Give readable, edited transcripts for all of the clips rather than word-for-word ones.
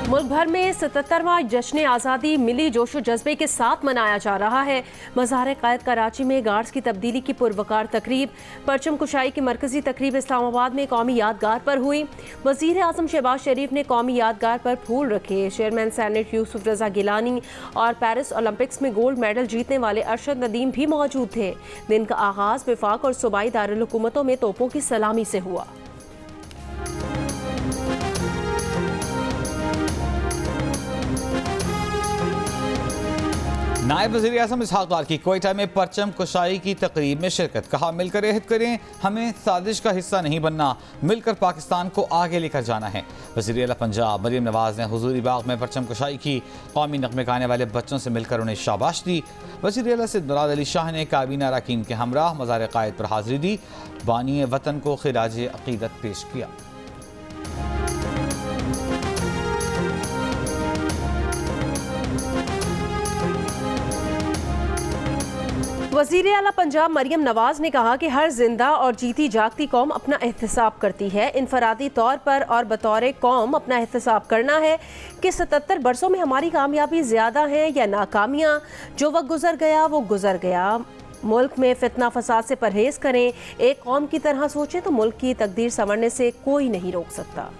मुल्क भर में 77वां जश्न आज़ादी मिली जोशो जज्बे के साथ मनाया जा रहा है। मज़ार-ए-क़ायद कराची में गार्ड्स की तब्दीली की पुरवकार तकरीब, परचम कुशाई की मरकजी तकरीब इस्लामाबाद में कौमी यादगार पर हुई। वज़ीर आज़म शहबाज शरीफ ने कौमी यादगार पर फूल रखे। चेयरमैन सेनेट यूसुफ रज़ा गिलानी और पेरिस ओलंपिक्स में गोल्ड मेडल जीतने वाले अरशद नदीम भी मौजूद थे। दिन का आगाज़ वफाक और सूबाई दारुल हुकूमतों में तोपों की सलामी से हुआ। नायब वज़ीर आज़म इसहाक़ डार की क्वेटा में परचम कुशाई की तकरीब में शिरकत। कहा, मिलकर अहद करें, हमें साजिश का हिस्सा नहीं बनना, मिलकर पाकिस्तान को आगे लेकर जाना है। वज़ीर आला पंजाब मरीम नवाज़ ने हुजूरी बाग में परचम कुशाई की। कौमी नग़मे गाने वाले बच्चों से मिलकर उन्हें शाबाश दी। वज़ीर आला से मुराद अली शाह ने काबीना अरकान के हमरा मज़ार-ए-क़ायद पर हाज़िरी दी। बानी वतन को खिराज अक़ीदत पेश किया। वज़ीर आला पंजाब मरीम नवाज़ ने कहा कि हर जिंदा और जीती जागती कौम अपना एहतसाब करती है। इनफरादी तौर पर और बतौर कौम अपना एहतसाब करना है कि 77 बरसों में हमारी कामयाबी ज़्यादा है या नाकामियाँ। जो वक्त गुजर गया वो गुजर गया। मुल्क में फितना फसाद से परहेज़ करें, एक कौम की तरह सोचें तो मुल्क की तकदीर संवरने से कोई नहीं रोक सकता।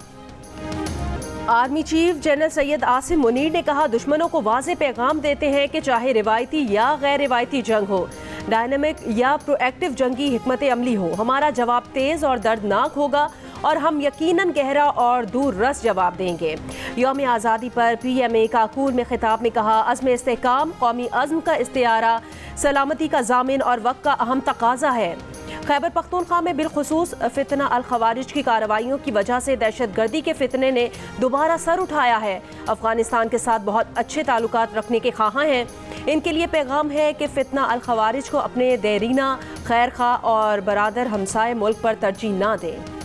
Army chief general Syed Asim Munir ने कहा, दुश्मनों को वाज़े पैगाम देते हैं कि चाहे रिवायती या गैर रिवायती जंग हो, डायनामिक या प्रोएक्टिव जंगी हिकमत अमली हो, हमारा जवाब तेज़ और दर्दनाक होगा और हम यकीनन गहरा और दूर रस जवाब देंगे। यौम आज़ादी पर PMA काकूल में खिताब में कहा, अज़्म इस्तेहकाम कौमी अज़्म का इस्तिआरा, सलामती का ज़ामिन और वक्त का अहम तकाज़ा है। खैबर पख्तूनख्वा में बिलखुसूस फितना अल खवारिज की कार्रवाइयों की वजह से दहशत गर्दी के फितने ने दोबारा सर उठाया है। अफगानिस्तान के साथ बहुत अच्छे ताल्लुकात रखने के ख्वाहां हैं। इनके लिए पैगाम है कि फितना अल खवारिज को अपने देरीना, खैर खा और बरादर हमसाए मुल्क पर तरजीह ना दें।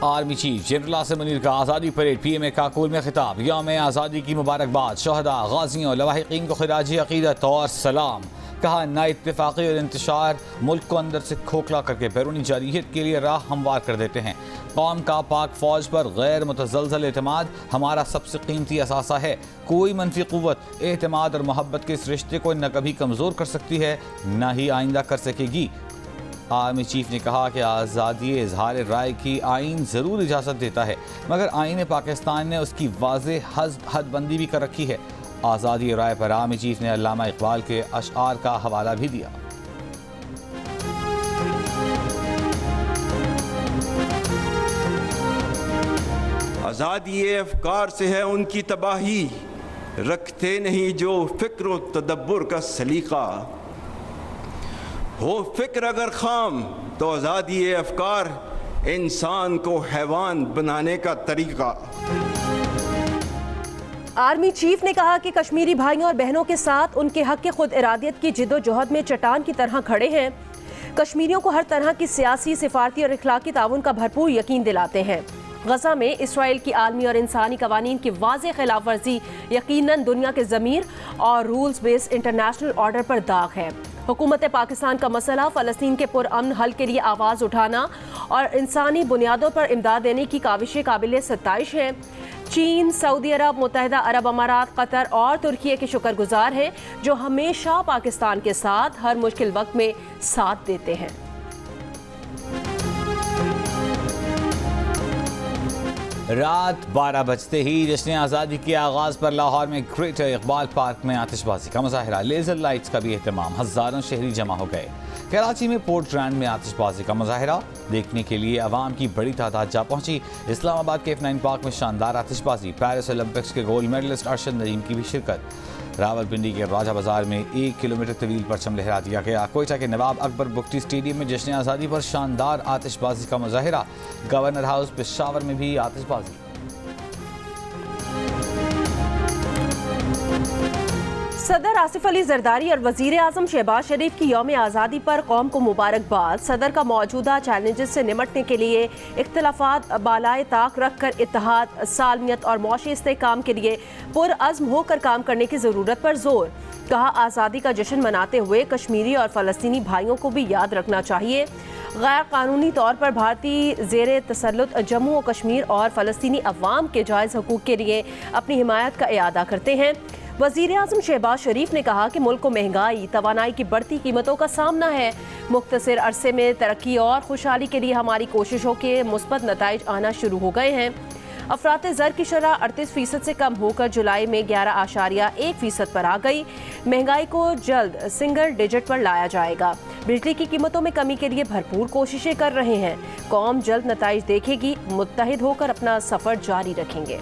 Army chief general Asim Munir का आज़ादी परेड PMA काकूल में खिताब। यौम आज़ादी की मुबारकबाद शहदा, गाजियों और लवाहिकीन को खिराज अक़ीदत और सलाम। कहा, ना इत्तेफाक़ी और इंतशार मुल्क को अंदर से खोखला करके बैरूनी जारियत के लिए राह हमवार कर देते हैं। कौम का पाक फ़ौज पर गैर मुतज़लज़ल एतमाद हमारा सबसे कीमती असासा है। कोई मनफी क़ुव्वत एतमाद और मोहब्बत के इस रिश्ते को न कभी कमज़ोर कर सकती है, न ही आइंदा कर सकेगी। आर्मी चीफ ने कहा कि आज़ादी इजहार राय की आइन ज़रूर इजाज़त देता है, मगर आइन पाकिस्तान ने उसकी वाज़ेह हदबंदी भी कर रखी है। आज़ादी राय पर आर्मी चीफ ने अल्लामा इकबाल के अशआर का हवाला भी दिया। आज़ादी अफ़कार से है उनकी तबाही, रखते नहीं जो फ़िक्र व तदब्बुर का सलीका। हो फिक्र अगर खाम तो आज़ादी अफ़कार इंसान को हैवान बनाने का तरीका। आर्मी चीफ ने कहा कि कश्मीरी भाइयों और बहनों के साथ उनके हक़ के खुद इरादियत की जिद्दोजहद में चट्टान की तरह खड़े हैं। कश्मीरियों को हर तरह की सियासी, सिफारती और इखलाकी ताउन का भरपूर यकीन दिलाते हैं। गज़ा में इसराइल की आलमी और इंसानी कवानीन की वाज़ेह खिलाफ वर्जी यकीनन दुनिया के ज़मीर और रूल्स बेस्ड इंटरनेशनल ऑर्डर पर दाग है। हुकूमत पाकिस्तान का मसला फ़लस्तीन के पुरअमन हल के लिए आवाज़ उठाना और इंसानी बुनियादों पर इमदाद देने की काविशें काबिल सत्ताइश हैं। चीन, सऊदी अरब, मुत्तहिदा अरब अमारात, कतर और तुर्की के शुक्रगुजार हैं, जो हमेशा पाकिस्तान के साथ हर मुश्किल वक्त में साथ देते हैं। रात 12 बजते ही जश्न आज़ादी के आगाज़ पर लाहौर में ग्रेटर इकबाल पार्क में आतिशबाजी का मुजाहिरा, लेज़र लाइट्स का भी एहतमाम, हज़ारों शहरी जमा हो गए। कराची में पोर्ट ट्रैंड में आतिशबाजी का मुजाहिरा देखने के लिए आवाम की बड़ी तादाद जा पहुंची। इस्लामाबाद के F9 पार्क में शानदार आतिशबाजी, पेरिस ओलंपिक्स के गोल्ड मेडलिस्ट अरशद नदीम की भी शिरकत। रावलपिंडी के राजा बाजार में 1 किलोमीटर तवील परचम लहरा दिया गया। कोयटा के नवाब अकबर बुख्ती स्टेडियम में जश्न आज़ादी पर शानदार आतिशबाजी का मुजाहिरा। गवर्नर हाउस पेशावर में भी आतिशबाजी। सदर आसिफ अली जरदारी और वज़ीर आज़म शहबाज शरीफ की यौम आज़ादी पर कौम को मुबारकबाद। सदर का मौजूदा चैलेंजेस से निमटने के लिए इख्तलाफात बालाए ताक रख कर इत्तेहाद, सालमियत और मौशी इस्तेहकाम के लिए पुरअज़्म होकर काम करने की ज़रूरत पर जोर। कहा, आज़ादी का जश्न मनाते हुए कश्मीरी और फ़लस्तीनी भाइयों को भी याद रखना चाहिए, गैर कानूनी तौर पर भारतीय ज़ेर तसल्लुत जम्मू और कश्मीर और फ़लस्तीनी अवाम के जायज़ हकूक़ के लिए अपनी हिमायत का इआदा करते हैं। वज़ीर आज़म शहबाज शरीफ ने कहा कि मुल्क को महंगाई, तवानाई की बढ़ती कीमतों का सामना है। मुख्तसर अरसे में तरक्की और खुशहाली के लिए हमारी कोशिशों के मुस्बत नताइज आना शुरू हो गए हैं। अफरात ज़र की शरह 38% से कम होकर जुलाई में 11.1% पर आ गई। महंगाई को जल्द सिंगल डिजिट पर लाया जाएगा। बिजली की कीमतों में कमी के लिए भरपूर कोशिशें कर रहे हैं। कौम जल्द नताइज देखेगी, मुत्तहिद होकर अपना सफ़र जारी रखेंगे।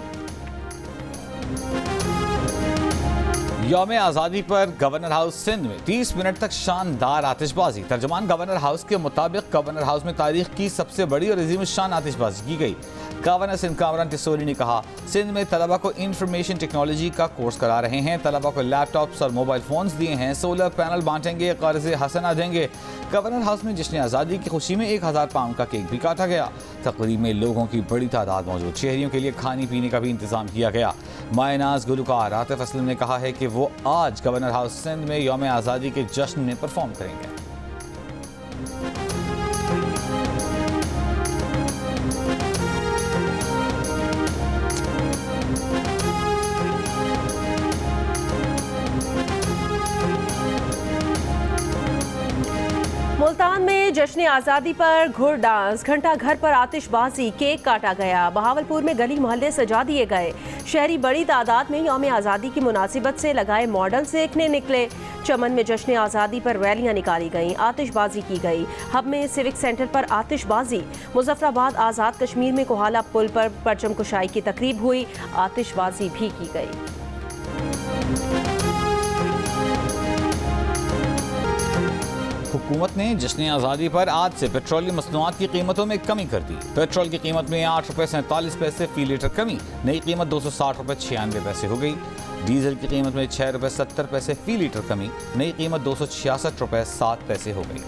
यौम आज़ादी पर गवर्नर हाउस सिंध में 30 मिनट तक शानदार आतिशबाजी। तर्जुमान गवर्नर हाउस के मुताबिक गवर्नर हाउस में तारीख की सबसे बड़ी और अजीम शान आतिशबाजी की गई। गवर्नर सिंध कामरान टिसोरी ने कहा, सिंध में तलबा को इंफॉर्मेशन टेक्नोलॉजी का कोर्स करा रहे हैं। तलबा को लैपटॉप्स और मोबाइल फ़ोन्स दिए हैं। सोलर पैनल बांटेंगे, कर्ज हसना देंगे। गवर्नर हाउस में जश्न आज़ादी की खुशी में 1000 पाउंड का केक भी काटा गया। तकरीब में लोगों की बड़ी तादाद मौजूद। शहरियों के लिए खाने पीने का भी इंतजाम किया गया। मायनाज गुलकार आतिफ असलम ने कहा है कि वो आज गवर्नर हाउस सिंध में यौम आज़ादी के जश्न में परफॉर्म करेंगे। मुल्तान में जश्न आज़ादी पर घुड़ डांस, घंटा घर पर आतिशबाजी, केक काटा गया। बहावलपुर में गली मोहल्ले सजा दिए गए। शहरी बड़ी तादाद में यौम आज़ादी की मुनासिबत से लगाए मॉडल देखने निकले। चमन में जश्न आज़ादी पर रैलियां निकाली गईं, आतिशबाजी की गई। हब में सिविक सेंटर पर आतिशबाजी। मुजफ्फराबाद आज़ाद कश्मीर में कोहाला पुल पर परचम कुशाई की तकरीब हुई, आतिशबाजी भी की गई। हुकूमत ने जश्न आज़ादी पर आज से पेट्रोलियम मसनूआत की कीमतों में कमी कर दी। पेट्रोल की कीमत में 8 रुपये 47 पैसे फी लीटर कमी, नई कीमत 260 रुपये 96 पैसे हो गई। डीजल की कीमत में 6 रुपये 70 पैसे फी लीटर कमी, नई कीमत 266 रुपये 7 पैसे हो गई।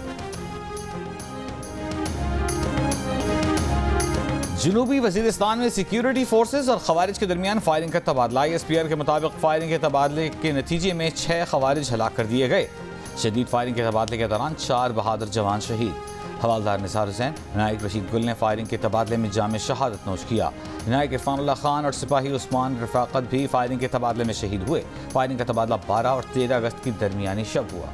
जनूबी वजीरिस्तान में सिक्योरिटी फोर्सेज और खवारिज के दरमियान फायरिंग का तबादला। ISPR के मुताबिक फायरिंग के तबादले के नतीजे में 6 खवारिज हलाक कर दिए गए। शदीद फायरिंग के तबादले के दौरान 4 बहादुर जवान शहीद। हवालदार निसार हुसैन, नायक रशीद गुल ने फायरिंग के तबादले में जाम शहादत नोश किया। नायक इरफानुल्लाह खान और सिपाही उस्मान रफाकत भी फायरिंग के तबादले में शहीद हुए। फायरिंग का तबादला 12 और 13 अगस्त की दरमियानी शब हुआ।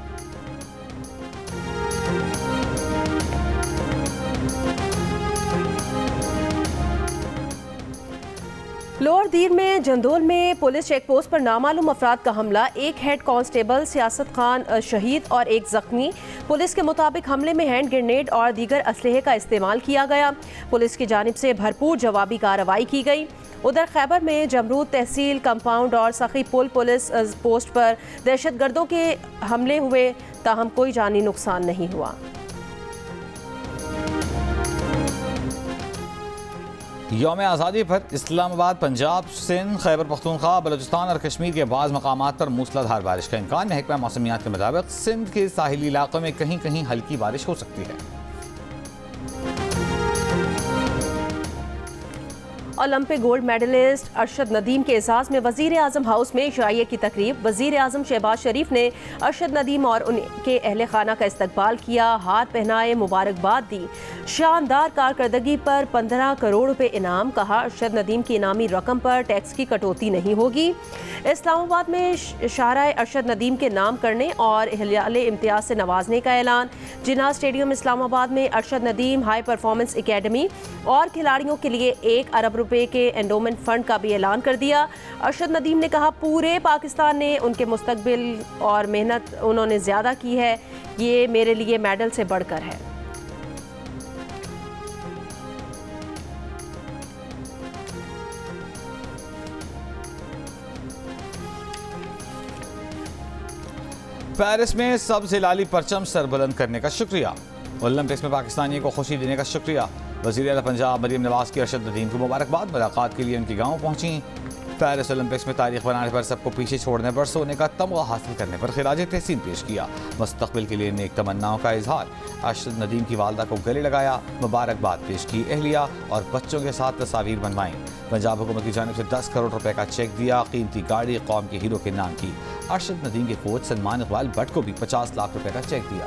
लोअर दीर में जंदोल में पुलिस चेक पोस्ट पर नामालूम अफराद का हमला। एक हेड कांस्टेबल सियासत खान शहीद और एक जख्मी। पुलिस के मुताबिक हमले में हैंड ग्रेनेड और दीगर असलहे का इस्तेमाल किया गया। पुलिस की जानिब से भरपूर जवाबी कार्रवाई की गई। उधर खैबर में जमरूद तहसील कंपाउंड और सखी पुल पुलिस पोस्ट पर दहशतगर्दों के हमले हुए, ताहम कोई जानी नुकसान नहीं हुआ। यौम आज़ादी पर इस्लामाबाद, पंजाब, सिंध, खैबर पख्तूनख्वा, बलूचिस्तान और कश्मीर के बाज़ मकामात पर मूसलाधार बारिश का इम्कान। महकमा मौसमियात के मुताबिक सिंध के साहिली इलाकों में कहीं कहीं हल्की बारिश हो सकती है। Olympic gold medallist Arshad Nadeem के एजाज़ में वज़ीर आज़म हाउस में शाइए की तकरीब। वज़ीर आज़म शहबाज शरीफ ने अरशद नदीम और उनके अहले खाना का इस्तकबाल किया, हाथ पहनाए, मुबारकबाद दी। शानदार कारकर्दगी पर 15 करोड़ रुपए इनाम। कहा, अरशद नदीम की इनामी रकम पर टैक्स की कटौती नहीं होगी। इस्लामाबाद में शाहराए अरशद नदीम के नाम करने और हिलाले इम्तियाज से नवाजने का ऐलान। जिन्ना स्टेडियम इस्लामाबाद में Arshad Nadeem high performance academy और खिलाड़ियों के लिए 1 अरब रुपए के एंडोमेंट फंड का भी ऐलान कर दिया। अरशद नदीम ने कहा, पूरे पाकिस्तान ने उनके मुस्तकबिल और मेहनत उन्होंने ज़्यादा की है, ये मेरे लिए मेडल से बढ़कर है। पेरिस में सबसे लाली परचम सरबुलंद करने का शुक्रिया। ओलंपिक्स में पाकिस्तानियों को खुशी देने का शुक्रिया। वज़ीर आला पंजाब मरियम नवाज की अरशद नदीम को मुबारकबाद। मुलाकात के लिए उनके गाँव पहुंची। पेरिस ओलंपिक्स में तारीख बनाने पर, सबको पीछे छोड़ने पर, सोने का तमगा हासिल करने पर खिराज तहसीन पेश किया। मुस्तकबिल के लिए नेक तमन्नाओं का इजहार। अरशद नदीम की वालदा को गले लगाया, मुबारकबाद पेश की। अहलिया और बच्चों के साथ तस्वीर बनवाई। पंजाब हुकूमत की जानिब से 10 करोड़ रुपए का चेक दिया। कीमती गाड़ी कौम के हीरो के नाम की। अरशद नदीम के कोच सलमान इकबाल भट्ट को भी 50 लाख रुपए का चेक दिया।